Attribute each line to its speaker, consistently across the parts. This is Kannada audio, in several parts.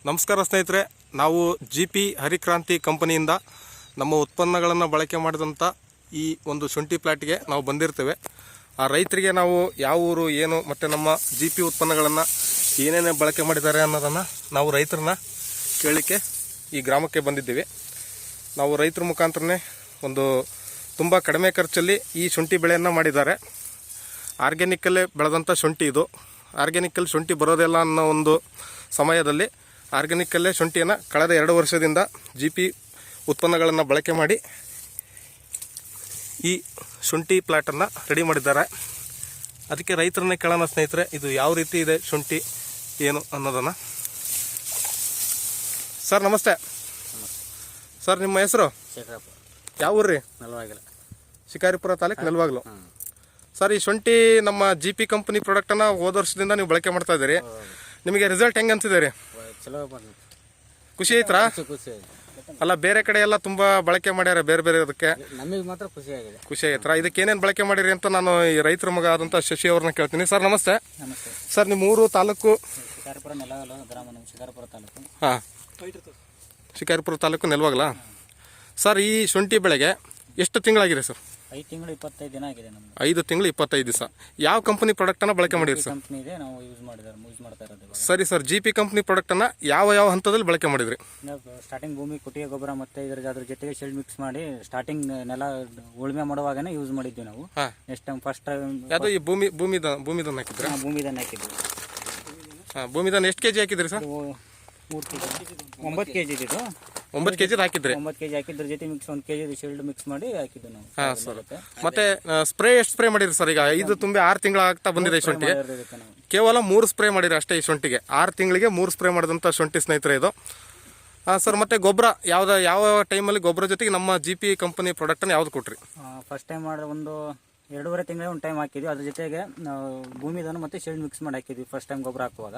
Speaker 1: ನಮಸ್ಕಾರ ಸ್ನೇಹಿತರೆ, ನಾವು GP ಹರಿಕ್ರಾಂತಿ ಕಂಪನಿಯಿಂದ ನಮ್ಮ ಉತ್ಪನ್ನಗಳನ್ನು ಬಳಕೆ ಮಾಡಿದಂಥ ಈ ಒಂದು ಶುಂಠಿ ಪ್ಲಾಟ್ಗೆ ನಾವು ಬಂದಿರ್ತೇವೆ. ಆ ರೈತರಿಗೆ ನಾವು ಯಾವ ಊರು ಏನು ಮತ್ತು ನಮ್ಮ GP ಉತ್ಪನ್ನಗಳನ್ನು ಏನೇನೇ ಬಳಕೆ ಮಾಡಿದ್ದಾರೆ ಅನ್ನೋದನ್ನು ನಾವು ರೈತರನ್ನ ಕೇಳಲಿಕ್ಕೆ ಈ ಗ್ರಾಮಕ್ಕೆ ಬಂದಿದ್ದೀವಿ. ನಾವು ರೈತರ ಮುಖಾಂತರನೇ ಒಂದು ತುಂಬ ಕಡಿಮೆ ಖರ್ಚಲ್ಲಿ ಈ ಶುಂಠಿ ಬೆಳೆಯನ್ನು ಮಾಡಿದ್ದಾರೆ. ಆರ್ಗ್ಯಾನಿಕಲ್ಲೇ ಬೆಳೆದಂಥ ಶುಂಠಿ ಇದು. ಆರ್ಗ್ಯಾನಿಕಲ್ಲಿ ಶುಂಠಿ ಬರೋದಿಲ್ಲ ಅನ್ನೋ ಒಂದು ಸಮಯದಲ್ಲಿ ಆರ್ಗ್ಯಾನಿಕಲ್ಲೇ ಶುಂಠಿಯನ್ನು ಕಳೆದ 2 ವರ್ಷದಿಂದ GP ಉತ್ಪನ್ನಗಳನ್ನು ಬಳಕೆ ಮಾಡಿ ಈ ಶುಂಠಿ ಪ್ಲಾಟನ್ನು ರೆಡಿ ಮಾಡಿದ್ದಾರೆ. ಅದಕ್ಕೆ ರೈತರನ್ನೇ ಕೇಳೋಣ ಸ್ನೇಹಿತರೆ, ಇದು ಯಾವ ರೀತಿ ಇದೆ ಶುಂಠಿ ಏನು ಅನ್ನೋದನ್ನು. ಸರ್ ನಮಸ್ತೆ. ಸರ್ ನಿಮ್ಮ ಹೆಸರು? ಯಾವ ಊರು ರೀ? ಶಿಕಾರಿಪುರ ತಾಲೂಕು ನೆಲವಾಗಲು. ಸರ್ ಈ ಶುಂಠಿ ನಮ್ಮ GP ಕಂಪನಿ ಪ್ರಾಡಕ್ಟನ್ನು ಹೋದ ವರ್ಷದಿಂದ ನೀವು ಬಳಕೆ ಮಾಡ್ತಾ ಇದ್ದೀರಿ. ನಿಮಗೆ ರಿಸಲ್ಟ್ ಹೆಂಗೆ ಅನ್ಸಿದೆ ರೀ? ಖುಷಿ ಐತ್ರಾ? ಅಲ್ಲ, ಬೇರೆ ಕಡೆ ಎಲ್ಲ ತುಂಬಾ ಬಳಕೆ ಮಾಡ್ಯಾರ ಬೇರೆ ಬೇರೆ. ಅದಕ್ಕೆ
Speaker 2: ನಮಗೆ ಮಾತ್ರ ಖುಷಿ
Speaker 1: ಆಯ್ತಾ? ಇದಕ್ಕೆ ಏನೇನು ಬಳಕೆ ಮಾಡಿರಿ ಅಂತ ನಾನು ಈ ರೈತರ ಮಗ ಆದಂತ ಶಶಿ ಅವ್ರನ್ನ ಕೇಳ್ತೀನಿ. ಸರ್ ನಮಸ್ತೆ.
Speaker 2: ನಮಸ್ತೆ
Speaker 1: ಸರ್, ನಿಮ್ಮ ಊರು ತಾಲೂಕು?
Speaker 2: ಶಿಕಾರಿಪುರ ನೆಲವಾಗಲು ಗ್ರಾಮ. ನಮ್ಮ ಶಿಕಾರಿಪುರ ತಾಲೂಕು.
Speaker 1: ಹಾಂ, ಶಿಕಾರಿಪುರ ತಾಲೂಕು ನೆಲವಾಗಲ. ಸರ್ ಈ ಶುಂಠಿ ಬೆಳೆಗೆ ಎಷ್ಟು ತಿಂಗಳಾಗಿದೆ ಸರ್?
Speaker 2: 5 ತಿಂಗಳು 25 ದಿನ ಆಗಿದೆ ನಮ್ದು.
Speaker 1: 5 ತಿಂಗಳು 25 ದಿವಸ. ಯಾವ ಕಂಪನಿ ಪ್ರಾಡಕ್ಟನ್ನು ಬಳಕೆ ಮಾಡಿರಿ ಸರ್?
Speaker 2: ಕಂಪನಿ ಇದೆ, ನಾವು ಯೂಸ್ ಮಾಡ್ತಾ ಇರೋದು.
Speaker 1: ಸರಿ ಸರ್, GP ಕಂಪನಿ ಪ್ರಾಡಕ್ಟನ್ನು ಯಾವ ಹಂತದಲ್ಲಿ ಬಳಕೆ ಮಾಡಿದ್ರಿ?
Speaker 2: ಸ್ಟಾರ್ಟಿಂಗ್ ಭೂಮಿ ಕುಟಿಗೆ ಗೊಬ್ಬರ ಮತ್ತೆ ಅದ್ರ ಜೊತೆಗೆ ಶೆಡ್ ಮಿಕ್ಸ್ ಮಾಡಿ ಸ್ಟಾರ್ಟಿಂಗ್ ನೆಲ ಉಳುಮೆ ಮಾಡುವಾಗನೇ ಯೂಸ್ ಮಾಡಿದ್ವಿ ನಾವು. ನೆಕ್ಸ್ಟ್ ಟೈಮ್ ಫಸ್ಟ್ ಟೈಮ್
Speaker 1: ಯಾವುದು ಈ ಭೂಮಿದನ್ನ ಹಾಕಿದ್ರಿ?
Speaker 2: ಭೂಮಿದನ್ನ ಹಾಕಿದ್ವಿ.
Speaker 1: ಭೂಮಿದನ್ನ ಎಷ್ಟು ಕೆಜಿ ಹಾಕಿದ್ರಿ ಸರ್?
Speaker 2: 9 kg ಇದು.
Speaker 1: 9 kg ಹಾಕಿದ್ರಿ?
Speaker 2: 9 kg ಹಾಕಿದ್ರ ಜೊತೆ ಮಿಕ್ಸ್ 1 kg ಶೆಲ್ಡ್ ಮಿಕ್ಸ್ ಮಾಡಿ ಹಾಕಿದ್ವಿ ನಾವು.
Speaker 1: ಹಾಂ ಸರ್. ಮತ್ತೆ ಸ್ಪ್ರೇ ಎಷ್ಟು ಸ್ಪ್ರೇ ಮಾಡಿರಿ ಸರ್? ಈಗ 5 ತುಂಬಿ 6 ತಿಂಗಳು ಆಗ್ತಾ ಬಂದಿದೆ ಶುಂಠಿಗೆ. ಕೇವಲ 3 ಸ್ಪ್ರೇ ಮಾಡಿರಿ ಅಷ್ಟೇ ಈ ಶುಂಠಿಗೆ. 6 ತಿಂಗಳಿಗೆ 3 ಸ್ಪ್ರೇ ಮಾಡಿದಂಥ ಶುಂಠಿ ಸ್ನೇಹಿತರೆ ಇದು. ಹಾಂ ಸರ್, ಮತ್ತೆ ಗೊಬ್ಬರ ಯಾವ ಟೈಮಲ್ಲಿ ಗೊಬ್ಬರ ಜೊತೆಗೆ ನಮ್ಮ GP ಕಂಪನಿ ಪ್ರಾಡಕ್ಟನ್ನು ಯಾವ್ದು ಕೊಟ್ರಿ?
Speaker 2: ಫಸ್ಟ್ ಟೈಮ್ ಮಾಡಿದ್ರೆ ಒಂದು 2.5 ತಿಂಗಳ ಒಂದು ಟೈಮ್ ಹಾಕಿದ್ವಿ. ಅದ್ರ ಜೊತೆಗೆ ಭೂಮಿದನ್ನು ಮತ್ತೆ ಶೆಲ್ಡ್ ಮಿಕ್ಸ್ ಮಾಡಿ ಹಾಕಿದ್ವಿ ಫಸ್ಟ್ ಟೈಮ್ ಗೊಬ್ಬರ ಹಾಕುವಾಗ.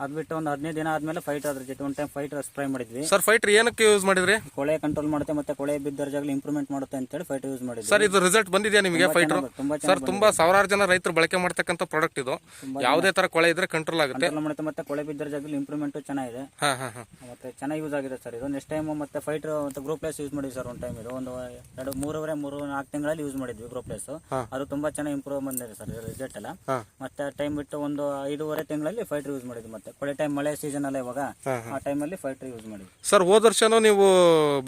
Speaker 2: ಅದ್ ಬಿಟ್ಟು ಒಂದು 15 ದಿನ ಆದ್ಮೇಲೆ ಫೈಟ್ ಅದ್ರ ಜೊತೆ ಒಂದು ಟೈಮ್ ಫೈಟ್ ಸ್ಪ್ರೇ ಮಾಡಿದ್ವಿ.
Speaker 1: ಸರ್ ಫೈಟರ್ ಏನಕ್ಕೆ ಯೂಸ್ ಮಾಡಿದ್ರಿ?
Speaker 2: ಕೊಳೆ ಕಂಟ್ರೋಲ್ ಮಾಡುತ್ತೆ ಮತ್ತೆ ಕೊಳೆ ಬಿದ್ದ ಜಾಗದಲ್ಲಿ ಇಂಪ್ರೂವ್ಮೆಂಟ್ ಮಾಡುತ್ತೆ ಅಂತೇಳಿ ಫೈಟ್ ಯೂಸ್ ಮಾಡಿದ್ವಿ.
Speaker 1: ಸರ್ ಇದು ರಿಸಲ್ಟ್ ಬಂದಿದೆಯಾ ನಿಮಗೆ ಫೈಟರ್? ಸರ್ ತುಂಬಾ ಸಾವಿರಾರು ಜನ ರೈತರು ಬಳಕೆ ಮಾಡ್ತಕ್ಕಂಥ ಪ್ರಾಡಕ್ಟ್ ಇದು. ಯಾವುದೇ ತರ ಕೊಳೆ ಇದ್ರೆ ಕಂಟ್ರೋಲ್ ಆಗುತ್ತೆ
Speaker 2: ಮತ್ತೆ ಕೊಳೆ ಬಿದ್ದ ಜಾಗದಲ್ಲಿ ಇಂಪ್ರೂವ್ಮೆಂಟ್ ಚೆನ್ನಾಗಿದೆ. ಮತ್ತೆ ಚೆನ್ನಾಗಿ ಯೂಸ್ ಆಗಿದೆ ಸರ್ ಇದು. ನೆಕ್ಸ್ಟ್ ಟೈಮ್ ಮತ್ತೆ ಫೈಟರ್ ಮತ್ತೆ ಗ್ರೋಪ್ಲೆಸ್ ಯೂಸ್ ಮಾಡಿದ್ವಿ ಸರ್. ಒಂದು ಟೈಮ್ ಇದು ಒಂದು 3.5-4 ತಿಂಗಳಲ್ಲಿ ಯೂಸ್ ಮಾಡಿದ್ವಿ ಗ್ರೋಪ್ಲೆಸ್. ಅದು ತುಂಬಾ ಚೆನ್ನಾಗಿ ಇಂಪ್ರೂವ್ ಬಂದಿದೆ ಸರ್ ರಿಸಲ್ಟ್ ಎಲ್ಲ. ಮತ್ತೆ ಟೈಮ್ ಬಿಟ್ಟು ಒಂದು 5.5 ತಿಂಗಳಲ್ಲಿ ಫೈಟರ್ ಯೂಸ್ ಮಾಡಿದ್ವಿ. ಮತ್ತೆ ಕೊಳೆ ಟೈಮ್ ಮಳೆ ಸೀಸನ್ ಅಲ್ಲ ಇವಾಗ, ಆ ಟೈಮಲ್ಲಿ ಫೈಟರ್ ಯೂಸ್ ಮಾಡಿದ್ವಿ.
Speaker 1: ಸರ್ ಹೋದ ವರ್ಷನೂ ನೀವು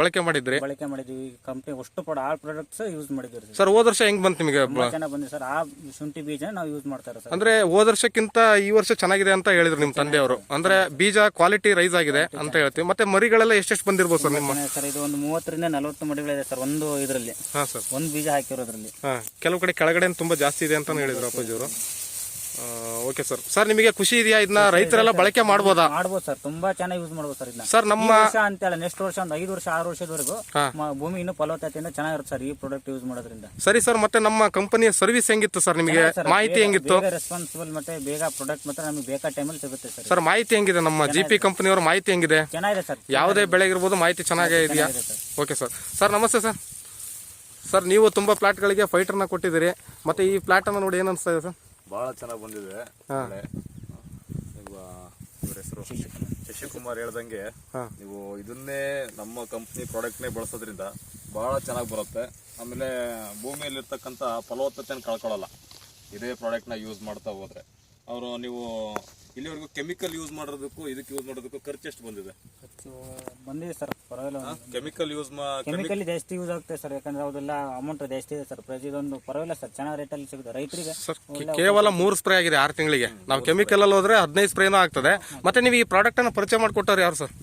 Speaker 1: ಬಳಕೆ ಮಾಡಿದ್ರಿ?
Speaker 2: ಬಳಕೆ ಮಾಡಿದ್ವಿ. ಕಂಪನಿ ಅಷ್ಟು ಆಲ್ ಪ್ರಾಡಕ್ಟ್ಸ್ ಯೂಸ್ ಮಾಡಿದ್ವಿ
Speaker 1: ಸರ್. ಹೋದ ವರ್ಷ ಹೆಂಗ್ ಬಂತು ನಿಮಗೆ?
Speaker 2: ಚೆನ್ನಾಗಿ ಬಂದಿದೆ ಸರ್. ಆ ಶುಂಠಿ ಬೀಜ ನಾವು ಯೂಸ್ ಮಾಡ್ತಾ ಇರೋದು.
Speaker 1: ಅಂದ್ರೆ ಹೋದ ವರ್ಷಕ್ಕಿಂತ ಈ ವರ್ಷ ಚೆನ್ನಾಗಿದೆ ಅಂತ ಹೇಳಿದ್ರು ನಿಮ್ಮ ತಂದೆಯವರು. ಅಂದ್ರೆ ಬೀಜ ಕ್ವಾಲಿಟಿ ರೈಸ್ ಆಗಿದೆ ಅಂತ ಹೇಳ್ತೀವಿ. ಮತ್ತೆ ಮರಿಗಳೆಲ್ಲ ಎಷ್ಟೆಷ್ಟು ಬಂದಿರ್ಬೋದು ಸರ್ ನಿಮ್ಮ?
Speaker 2: ಸರ್ ಇದು ಒಂದು 30ರಿಂದ 40 ಮರಿಗಳಿದೆ ಸರ್ ಒಂದು ಇದರಲ್ಲಿ.
Speaker 1: ಹಾಂ ಸರ್.
Speaker 2: ಒಂದು ಬೀಜ ಹಾಕಿರೋದ್ರಲ್ಲಿ.
Speaker 1: ಕೆಲವು ಕಡೆ ಕೆಳಗಡೆ ತುಂಬಾ ಜಾಸ್ತಿ ಇದೆ ಅಂತ ಹೇಳಿದ್ರು ಅಪ್ಪಾಜಿಯವರು. Okay sir. ಸರ್ ನಿಮಗೆ ಖುಷಿ ಇದೆಯಾ? ಇದನ್ನ ರೈತರೆಲ್ಲ ಬಳಕೆ ಮಾಡ್ಬೋದಾ?
Speaker 2: ಮಾಡ್ಬೋದು ಸರ್, ತುಂಬಾ ಚೆನ್ನಾಗಿ ಯೂಸ್ ಮಾಡ್ಬೋದು ಸರ್ ಇದನ್ನ.
Speaker 1: ಸರ್ ನಮ್ಮ
Speaker 2: ವರ್ಷ ಅಂತೇಳಿ ನೆಕ್ಸ್ಟ್ ವರ್ಷ ಒಂದು 5 ವರ್ಷ 6 ವರ್ಷದವರೆಗೂ ಭೂಮಿ ಇನ್ನೂ ಫಲವತ್ತತೆಯಿಂದ ಚೆನ್ನಾಗಿರುತ್ತೆ ಸರ್ ಈ ಪ್ರಾಡಕ್ಟ್ ಯೂಸ್ ಮಾಡೋದ್ರಿಂದ.
Speaker 1: ಸರಿ ಸರ್. ಮತ್ತೆ ನಮ್ಮ ಕಂಪನಿಯ ಸರ್ವಿಸ್ ಹೆಂಗಿತ್ತು ಸರ್? ನಿಮಗೆ ಮಾಹಿತಿ ಹೆಂಗಿತ್ತು?
Speaker 2: ರೆಸ್ಪಾನ್ಸಿಬಲ್ ಮತ್ತೆ ಬೇಗ ಪ್ರಾಡಕ್ಟ್ ಮತ್ತೆ ನಮಗೆ ಬೇಕಾದ ಟೈಮಲ್ಲಿ ಸಿಗುತ್ತೆ ಸರ್.
Speaker 1: ಸರ್ ಮಾಹಿತಿ ಹೆಂಗಿದೆ? ನಮ್ಮ GP ಕಂಪನಿಯವರ ಮಾಹಿತಿ ಹೆಂಗಿದೆ?
Speaker 2: ಚೆನ್ನಾಗಿದೆ ಸರ್.
Speaker 1: ಯಾವುದೇ ಬೆಳೆಗಿರ್ಬೋದು ಮಾಹಿತಿ ಚೆನ್ನಾಗೇ ಇದೆಯಾ? Okay sir. ಸರ್ ನಮಸ್ತೆ ಸರ್. ಸರ್ ನೀವು ತುಂಬಾ ಪ್ಲಾಟ್ಗಳಿಗೆ ಫೈಟರ್ನ ಕೊಟ್ಟಿದ್ದೀರಿ. ಮತ್ತೆ ಈ ಪ್ಲಾಟ್ ಅನ್ನು ನೋಡಿ ಏನು ಅನಿಸ್ತಾ ಇದೆ ಸರ್?
Speaker 3: ಬಹಳ ಚೆನ್ನಾಗಿ ಬಂದಿದೆ. ಇವ್ರ ಹೆಸರು ಶಶಿಕುಮಾರ್ ಹೇಳ್ದಂಗೆ ನೀವು ಇದನ್ನೇ ನಮ್ಮ ಕಂಪ್ನಿ ಪ್ರಾಡಕ್ಟ್ನೇ ಬಳಸೋದ್ರಿಂದ ಬಹಳ ಚೆನ್ನಾಗಿ ಬರುತ್ತೆ. ಆಮೇಲೆ ಭೂಮಿಯಲ್ಲಿರ್ತಕ್ಕಂಥ ಫಲವತ್ತತೆಯನ್ನು ಕಳ್ಕೊಳ್ಳಲ್ಲ ಇದೇ ಪ್ರಾಡಕ್ಟ್ನ ಯೂಸ್ ಮಾಡ್ತಾ ಹೋದ್ರೆ. ಅವರು ನೀವು ಇಲ್ಲಿವರೆಗೂ ಕೆಮಿಕಲ್ ಯೂಸ್ ಮಾಡೋದಕ್ಕೂ ಇದಕ್ಕೆ ಯೂಸ್ ಮಾಡೋದಕ್ಕೂ ಖರ್ಚು ಎಷ್ಟು ಬಂದಿದೆ?
Speaker 2: ಬಂದಿದೆ ಸರ್, ಪರವಾಗಿಲ್ಲ.
Speaker 3: ಕೆಮಿಕಲ್
Speaker 2: ಜಾಸ್ತಿ ಯೂಸ್ ಆಗುತ್ತೆ ಸರ್, ಯಾಕಂದ್ರೆ ಅದೆಲ್ಲ ಅಮೌಂಟ್ ಜಾಸ್ತಿ ಇದೆ ಸರ್. ಪ್ರತಿಯೊಂದು ಪರವಾಗಿಲ್ಲ ಸರ್, ಚೆನ್ನಾಗಿ ರೇಟಲ್ಲಿ ಸಿಗುತ್ತೆ ರೈತರಿಗೆ.
Speaker 1: ಕೇವಲ 3 ಸ್ಪ್ರೇ ಆಗಿದೆ 6 ತಿಂಗಳಿಗೆ. ನಾವು ಕೆಮಿಕಲ್ ಅಲ್ಲಿ ಹೋದ್ರೆ 15 ಸ್ಪ್ರೇನೂ ಆಗ್ತದೆ. ಮತ್ತೆ ನೀವು ಈ ಪ್ರಾಡಕ್ಟ್ ಅನ್ನು ಪರಿಚಯ ಮಾಡಿಕೊಟ್ಟವ್ರು ಯಾರು ಸರ್?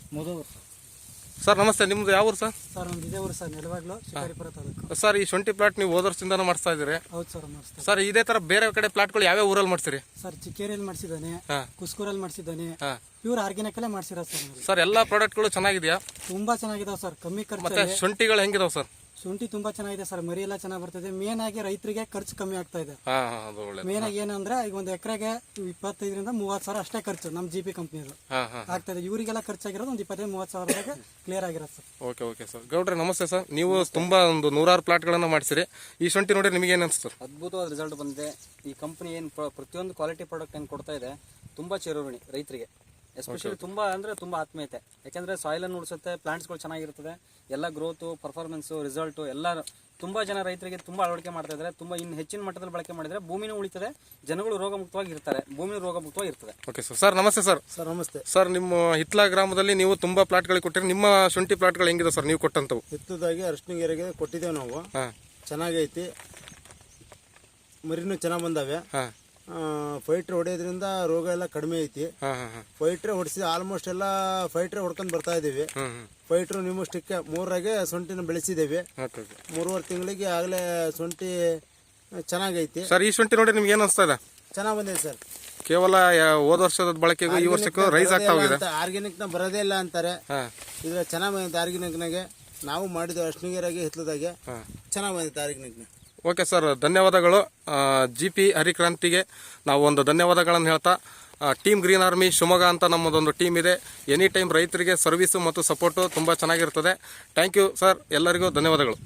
Speaker 1: ಸರ್ ನಮಸ್ತೆ. ನಿಮ್ದು ಯಾವ ಊರು ಸರ್?
Speaker 4: ಸರ್ ನಮ್ದು ಇದೇ ಊರು ಸರ್, ನೆಲವಾಗಲು, ಶಿಕಾರಿಪುರ ತಾಲೂಕು.
Speaker 1: ಸರ್ ಈ ಶುಂಠಿ ಪ್ಲಾಟ್ ನೀವು ಹೋದ ವರ್ಷದಿಂದಾನು ಮಾಡಿಸ್ತಾ ಇದ್ದೀರಿ?
Speaker 4: ಹೌದು ಸರ್, ಮಾಡಿಸ್ತಾರೆ.
Speaker 1: ಸರ್ ಇದೇ ತರ ಬೇರೆ ಕಡೆ ಪ್ಲಾಟ್ಗಳು ಯಾವ್ಯಾವ ಊರಲ್ಲಿ ಮಾಡ್ತೀರಿ?
Speaker 4: ಸರ್ ಚಿಕ್ಕೇರಿಯಲ್ಲಿ ಮಾಡಿಸಿದ್ದಾನೆ, ಕುಸ್ಕೂರಲ್ಲಿ ಮಾಡಿಸಿದ್ದಾನೆ, ಪ್ಯೂರ್ ಆರ್ಗ್ಯಾನಿಕ್ ಅಲ್ಲೇ ಮಾಡಿಸಿರೋ ಸರ್.
Speaker 1: ಸರ್ ಎಲ್ಲಾ ಪ್ರಾಡಕ್ಟ್ಗಳು ಚೆನ್ನಾಗಿದೆಯಾ?
Speaker 4: ತುಂಬಾ ಚೆನ್ನಾಗಿದಾವೆ ಸರ್, ಕಮ್ಮಿ ಖರ್ಚು.
Speaker 1: ಮತ್ತೆ ಶುಂಠಿಗಳು ಹೆಂಗಿದಾವೆ ಸರ್?
Speaker 4: ಶುಂಠಿ ತುಂಬಾ ಚೆನ್ನಾಗಿದೆ ಸರ್, ಮರಿ ಎಲ್ಲ ಚೆನ್ನಾಗಿ ಬರ್ತದೆ. ಮೇನ್ ಆಗಿ ರೈತರಿಗೆ ಖರ್ಚು ಕಮ್ಮಿ ಆಗ್ತಾ ಇದೆ. ಮೇನ್ ಆಗಿ ಏನಂದ್ರೆ ಈಗ ಒಂದು ಎಕರೆಗೆ 25ರಿಂದ 30 ಸಾವಿರ ಅಷ್ಟೇ ಖರ್ಚು ನಮ್ಮ GP ಕಂಪ್ನಿದು ಆಗ್ತದೆ. ಇವರಿಗೆಲ್ಲ ಖರ್ಚಾಗಿರೋದು ಒಂದು 25-30 ಸಾವಿರದಾಗ ಕ್ಲಿಯರ್ ಆಗಿರೋದು ಸರ್.
Speaker 1: Okay okay sir. ಗೌಡ್ರೆ ನಮಸ್ತೆ ಸರ್. ನೀವು ತುಂಬಾ ಒಂದು 100 ಪ್ಲಾಟ್ಗಳನ್ನು ಮಾಡಿಸಿರಿ. ಈ ಶುಂಠಿ ನೋಡಿ ನಿಮಗೆ ಏನು ಅನಿಸ್ತು?
Speaker 5: ಅದ್ಭುತವಾದ ರಿಸಲ್ಟ್ ಬಂದಿದೆ. ಈ ಕಂಪನಿ ಏನು ಪ್ರತಿಯೊಂದು ಕ್ವಾಲಿಟಿ ಪ್ರಾಡಕ್ಟ್ ಏನು ಕೊಡ್ತಾ ಇದೆ ತುಂಬಾ ಚಿರಋಣಿ ರೈತರಿಗೆ. ಎಸ್ಪೆಷಲಿ ತುಂಬಾ ಅಂದ್ರೆ ತುಂಬಾ ಆತ್ಮೀಯತೆ. ಯಾಕಂದ್ರೆ ಸಾಯಿಲ್ ಅನ್ನು ಉಳಿಸುತ್ತೆ, ಪ್ಲಾಂಟ್ಸ್ಗಳು ಚೆನ್ನಾಗಿರ್ತದೆ, ಎಲ್ಲ ಗ್ರೋತು, ಪರ್ಫಾರ್ಮೆನ್ಸ್, ರಿಸಲ್ಟ್ ಎಲ್ಲ ತುಂಬಾ ಜನ ರೈತರಿಗೆ ತುಂಬಾ ಅಳವಡಿಕೆ ಮಾಡ್ತಾ ಇದ್ದಾರೆ. ತುಂಬಾ ಇನ್ನು ಹೆಚ್ಚಿನ ಮಟ್ಟದಲ್ಲಿ ಬಳಕೆ ಮಾಡಿದ್ರೆ ಭೂಮಿನೂ ಉಳಿತದೆ, ಜನಗಳು ರೋಗ ಮುಕ್ತವಾಗಿ ಇರ್ತಾರೆ, ಭೂಮಿ ರೋಗ ಮುಕ್ತವಾಗಿ ಇರ್ತದೆ.
Speaker 1: Okay sir. ಸರ್ ನಮಸ್ತೆ ಸರ್.
Speaker 4: ಸರ್ ನಮಸ್ತೆ.
Speaker 1: ಸರ್ ನಿಮ್ಮ ಹಿತ್ಲಾ ಗ್ರಾಮದಲ್ಲಿ ನೀವು ತುಂಬಾ ಪ್ಲಾಟ್ಗಳಿಗೆ ಕೊಟ್ಟಿರಿ. ನಿಮ್ಮ ಶುಂಠಿ ಪ್ಲಾಟ್ಗಳು ಹೆಂಗಿದೆ ಸರ್ ನೀವು ಕೊಟ್ಟಂತವು?
Speaker 6: ಎತ್ತದಾಗಿ ಅರ್ಶಿಣಗೆರೆಗೆ ಕೊಟ್ಟಿದ್ದೇವೆ ನಾವು. ಚೆನ್ನಾಗೈತಿ, ಮರಿನೂ ಚೆನ್ನಾಗಿ ಬಂದಾವೆ. ಫೈಟ್ರ್ ಹೊಡೆಯೋದ್ರಿಂದ ರೋಗ ಎಲ್ಲ ಕಡಿಮೆ ಐತಿ. ಫೈಟ್ರ್ ಹೊಡಿಸಿದ ಆಲ್ಮೋಸ್ಟ್ ಎಲ್ಲ ಫೈಟ್ರ್ ಹೊಡ್ಕೊಂಡು ಬರ್ತಾ ಇದೀವಿ. ಫೈಟ್ರು ನಿಮ್ಮಷ್ಟಕ್ಕೆ 3ರಾಗೆ ಶುಂಠಿನ ಬೆಳೆಸಿದ್ದೇವೆ. 3.5 ತಿಂಗಳಿಗೆ ಆಗಲೇ ಶುಂಠಿ ಚೆನ್ನಾಗೈತಿ
Speaker 1: ಸರ್. ಈ ಶುಂಠಿ ನೋಡಿ ನಿಮ್ಗೆ ಏನು ಅನಿಸ್ತಾ ಇದೆ?
Speaker 6: ಚೆನ್ನಾಗಿ ಬಂದಿದೆ ಸರ್.
Speaker 1: ಕೇವಲ ಹೋದ ವರ್ಷದ ಬಳಕೆಗೂ ಈ ವರ್ಷಕ್ಕೂ ರೈಸ್ ಆಗ್ತಾ ಹೋಗಿದೆ.
Speaker 6: ಆರ್ಗ್ಯಾನಿಕ್ ನ ಬರೋದೇ ಇಲ್ಲ ಅಂತಾರೆ, ಇದ್ರ ಚೆನ್ನಾಗಿ ಬಂದಿದೆ ಆರ್ಗ್ಯಾನಿಕ್ ನಾಗೆ. ನಾವು ಮಾಡಿದ ಅರ್ಶಿಣಗೆರೆಗೆ ಹಿತ್ಲದಾಗೆ ಚೆನ್ನಾಗಿ ಬಂದಿತ್ತು ಆರ್ಗ್ಯಾನಿಕ್ ನ.
Speaker 1: ಓಕೆ ಸರ್, ಧನ್ಯವಾದಗಳು. GP ಹರಿಕ್ರಾಂತಿಗೆ ನಾವು ಒಂದು ಧನ್ಯವಾದಗಳನ್ನು ಹೇಳ್ತಾ, ಟೀಮ್ ಗ್ರೀನ್ ಆರ್ಮಿ ಶಿವಮೊಗ್ಗ ಅಂತ ನಮ್ಮದೊಂದು ಟೀಮ್ ಇದೆ. ಎನಿ ಟೈಮ್ ರೈತರಿಗೆ ಸರ್ವಿಸು ಮತ್ತು ಸಪೋರ್ಟು ತುಂಬ ಚೆನ್ನಾಗಿರ್ತದೆ. ಥ್ಯಾಂಕ್ ಯು ಸರ್, ಎಲ್ಲರಿಗೂ ಧನ್ಯವಾದಗಳು.